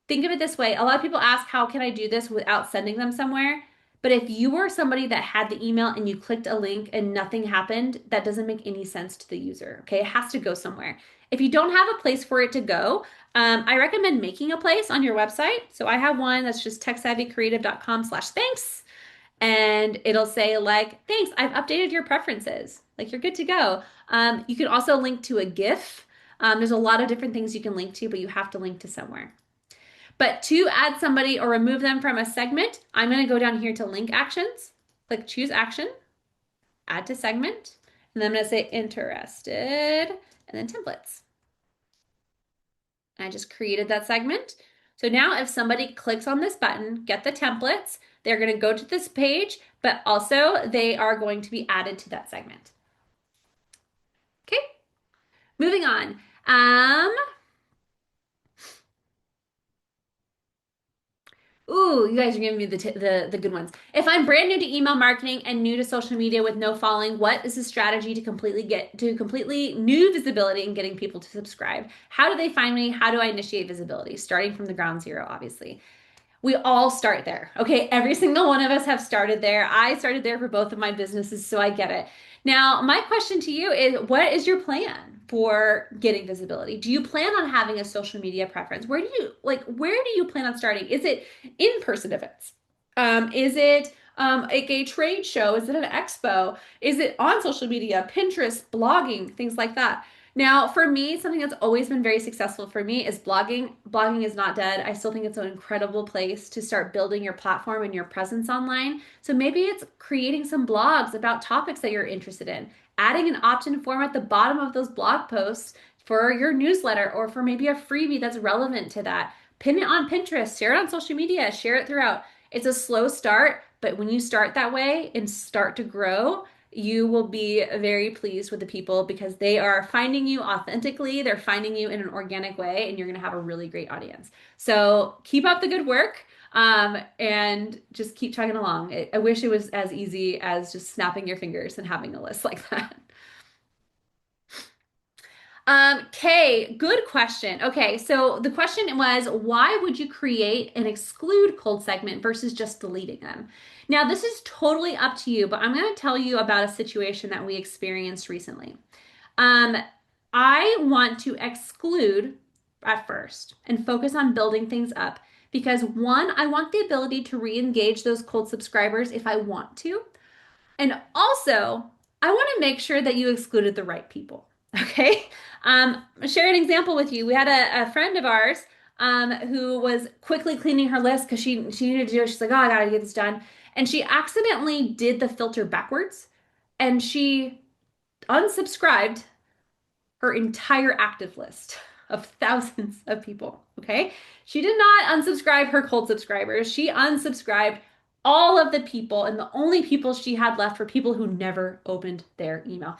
Think of it this way. A lot of people ask, how can I do this without sending them somewhere? But if you were somebody that had the email and you clicked a link and nothing happened, that doesn't make any sense to the user. Okay, it has to go somewhere. If you don't have a place for it to go, I recommend making a place on your website. So I have one that's just techsavvycreative.com/thanks. And it'll say like, thanks, I've updated your preferences. Like you're good to go. You can also link to a GIF. There's a lot of different things you can link to, but you have to link to somewhere. But to add somebody or remove them from a segment, I'm going to go down here to link actions, click choose action, add to segment, and then I'm going to say interested, and then templates. I just created that segment. So now if somebody clicks on this button, get the templates, they're going to go to this page, but also they are going to be added to that segment. Okay, moving on. Ooh, you guys are giving me the good ones. If I'm brand new to email marketing and new to social media with no following, what is the strategy to completely new visibility and getting people to subscribe? How do they find me? How do I initiate visibility? Starting from the ground zero, obviously. We all start there. Okay. Every single one of us have started there. I started there for both of my businesses, so I get it. Now, my question to you is, what is your plan for getting visibility? Do you plan on having a social media preference? Where do you plan on starting? Is it in-person events? Is it like a trade show? Is it an expo? Is it on social media, Pinterest, blogging, things like that? Now, for me, something that's always been very successful for me is blogging. Blogging is not dead. I still think it's an incredible place to start building your platform and your presence online. So maybe it's creating some blogs about topics that you're interested in, adding an opt-in form at the bottom of those blog posts for your newsletter or for maybe a freebie that's relevant to that. Pin it on Pinterest, share it on social media, share it throughout. It's a slow start, but when you start that way and start to grow, you will be very pleased with the people because they are finding you authentically, they're finding you in an organic way, and you're going to have a really great audience. So keep up the good work, and just keep chugging along. I wish it was as easy as just snapping your fingers and having a list like that. Kay, good question. Okay, so the question was, why would you create and exclude cold segment versus just deleting them? Now, this is totally up to you, but I'm going to tell you about a situation that we experienced recently. Um, I want to exclude at first and focus on building things up because one, I want the ability to re-engage those cold subscribers if I want to. And also, I want to make sure that you excluded the right people. Okay. I'll share an example with you. We had a friend of ours who was quickly cleaning her list because she needed to do it. She's like, oh, I gotta get this done. And she accidentally did the filter backwards and she unsubscribed her entire active list of thousands of people. Okay. She did not unsubscribe her cold subscribers. She unsubscribed all of the people, and the only people she had left were people who never opened their email.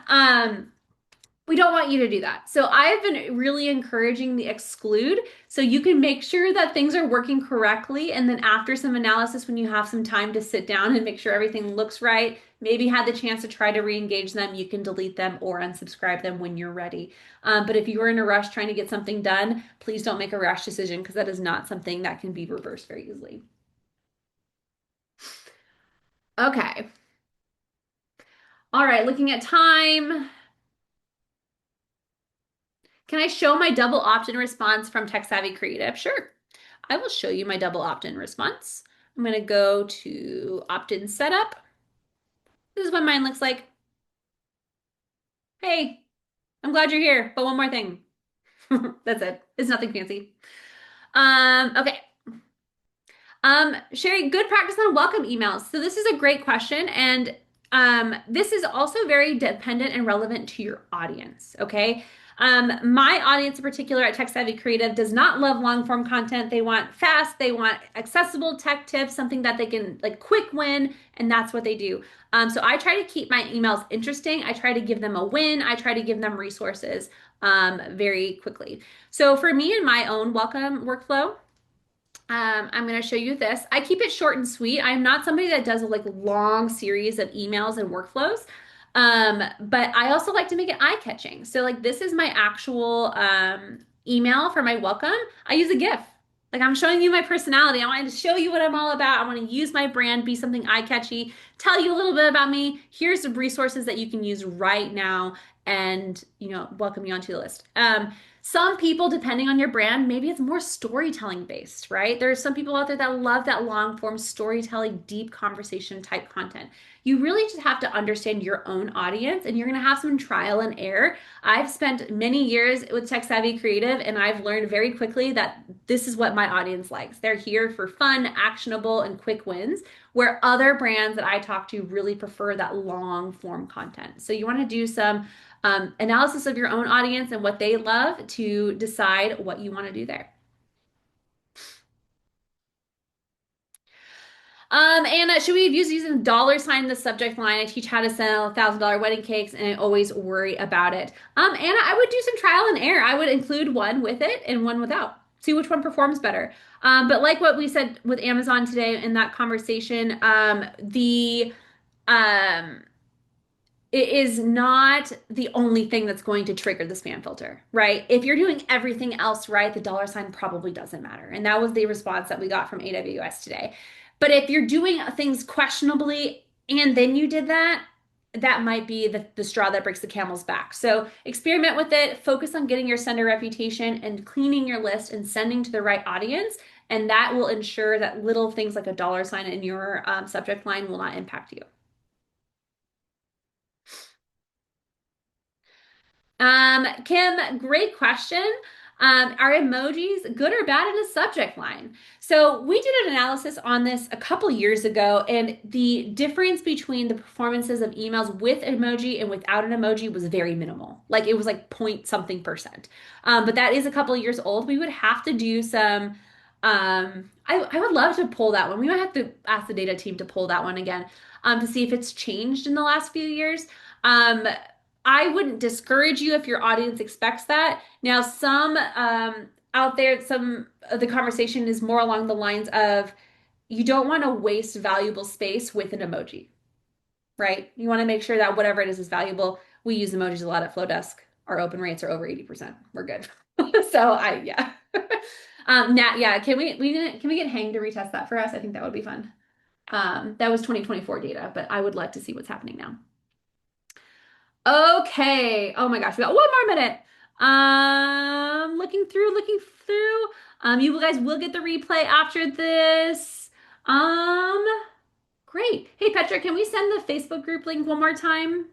um, we don't want you to do that. So I've been really encouraging the exclude so you can make sure that things are working correctly. And then after some analysis, when you have some time to sit down and make sure everything looks right, maybe had the chance to try to re-engage them, you can delete them or unsubscribe them when you're ready. But if you are in a rush trying to get something done, please don't make a rash decision because that is not something that can be reversed very easily. Okay. All right, looking at time. Can I show my double opt-in response from Tech Savvy Creative? Sure. I will show you my double opt-in response. I'm going to go to opt-in setup. This is what mine looks like. Hey, I'm glad you're here, but one more thing. That's it. It's nothing fancy. Okay. Sherry, good practice on welcome emails. So this is a great question, and this is also very dependent and relevant to your audience. Okay. My audience in particular at Tech Savvy Creative does not love long form content. They want fast, they want accessible tech tips, something that they can like quick win, and that's what they do. So I try to keep my emails interesting. I try to give them a win. I try to give them resources very quickly. So for me in my own welcome workflow, I'm going to show you this. I keep it short and sweet. I'm not somebody that does a like long series of emails and workflows. But I also like to make it eye-catching. So like this is my actual email for my welcome. I use a GIF. Like I'm showing you my personality. I want to show you what I'm all about. I want to use my brand, be something eye-catchy, tell you a little bit about me. Here's the resources that you can use right now and, welcome you onto the list. Some people, depending on your brand, maybe it's more storytelling based, right? There are some people out there that love that long form storytelling, deep conversation type content. You really just have to understand your own audience and you're going to have some trial and error. I've spent many years with Tech Savvy Creative and I've learned very quickly that this is what my audience likes. They're here for fun, actionable, and quick wins, where other brands that I talk to really prefer that long form content. So you want to do some analysis of your own audience and what they love to decide what you want to do there. Anna, should we use using dollar sign in the subject line? I teach how to sell $1,000 wedding cakes and I always worry about it. Anna, I would do some trial and error. I would include one with it and one without. See which one performs better. But like what we said with Amazon today in that conversation, um, it is not the only thing that's going to trigger the spam filter, right? If you're doing everything else right, the dollar sign probably doesn't matter. And that was the response that we got from AWS today. But if you're doing things questionably and then you did that, that might be the straw that breaks the camel's back. So experiment with it, focus on getting your sender reputation and cleaning your list and sending to the right audience. And that will ensure that little things like a dollar sign in your subject line will not impact you. Kim, great question. Are emojis good or bad in a subject line? So we did an analysis on this a couple years ago, and the difference between the performances of emails with emoji and without an emoji was very minimal. Like it was like point something percent. But that is a couple of years old. We would have to do some. I would love to pull that one. We might have to ask the data team to pull that one again, to see if it's changed in the last few years. Um, I wouldn't discourage you if your audience expects that. Now, some out there, some of the conversation is more along the lines of you don't want to waste valuable space with an emoji, right? You want to make sure that whatever it is valuable. We use emojis a lot at Flodesk. Our open rates are over 80%. We're good. Yeah. Nat, yeah, can we get Hang to retest that for us? I think that would be fun. That was 2024 data, but I would like to see what's happening now. Okay. Oh my gosh, we got one more minute. Looking through. You guys will get the replay after this. Um, great. Hey Petra, can we send the Facebook group link one more time?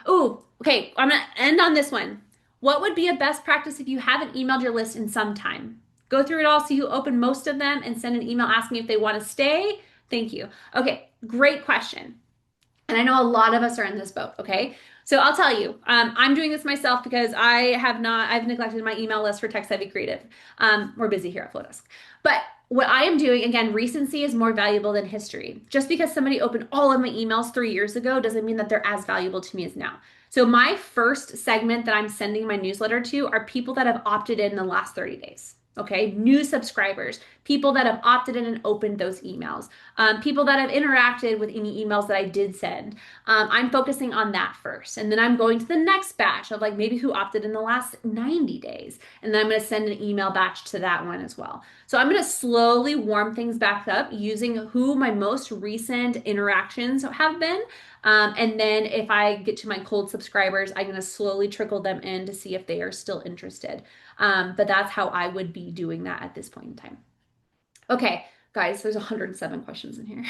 Oh, okay. I'm gonna end on this one. What would be a best practice if you haven't emailed your list in some time? Go through it all so you open most of them and send an email asking if they want to stay. Thank you. Okay, great question. And I know a lot of us are in this boat, okay? So I'll tell you, I'm doing this myself because I've neglected my email list for Tech Savvy Creative. We're busy here at Flodesk. But what I am doing, again, recency is more valuable than history. Just because somebody opened all of my emails 3 years ago doesn't mean that they're as valuable to me as now. So my first segment that I'm sending my newsletter to are people that have opted in the last 30 days. Okay, new subscribers, people that have opted in and opened those emails, people that have interacted with any emails that I did send. I'm focusing on that first. And then I'm going to the next batch of like maybe who opted in the last 90 days. And then I'm going to send an email batch to that one as well. So I'm going to slowly warm things back up using who my most recent interactions have been. And then if I get to my cold subscribers, I'm going to slowly trickle them in to see if they are still interested. But that's how I would be doing that at this point in time. Okay, guys, there's 107 questions in here.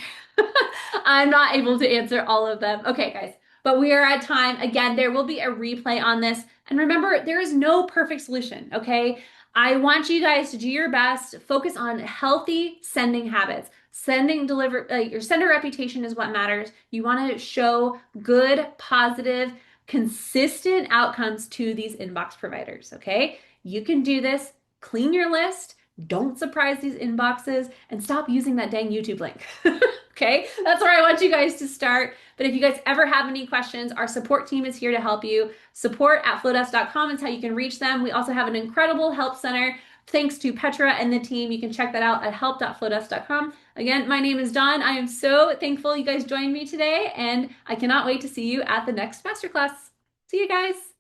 I'm not able to answer all of them. Okay, guys, but we are at time. Again, there will be a replay on this. And remember, there is no perfect solution, okay? I want you guys to do your best, focus on healthy sending habits. Your sender reputation is what matters. You want to show good, positive, consistent outcomes to these inbox providers, okay? You can do this. Clean your list. Don't surprise these inboxes and stop using that dang YouTube link. Okay, that's where I want you guys to start. But if you guys ever have any questions, our support team is here to help you. Support@flodesk.com is how you can reach them. We also have an incredible help center. Thanks to Petra and the team. You can check that out at help.flodesk.com. Again, my name is Dawn. I am so thankful you guys joined me today, and I cannot wait to see you at the next masterclass. See you guys.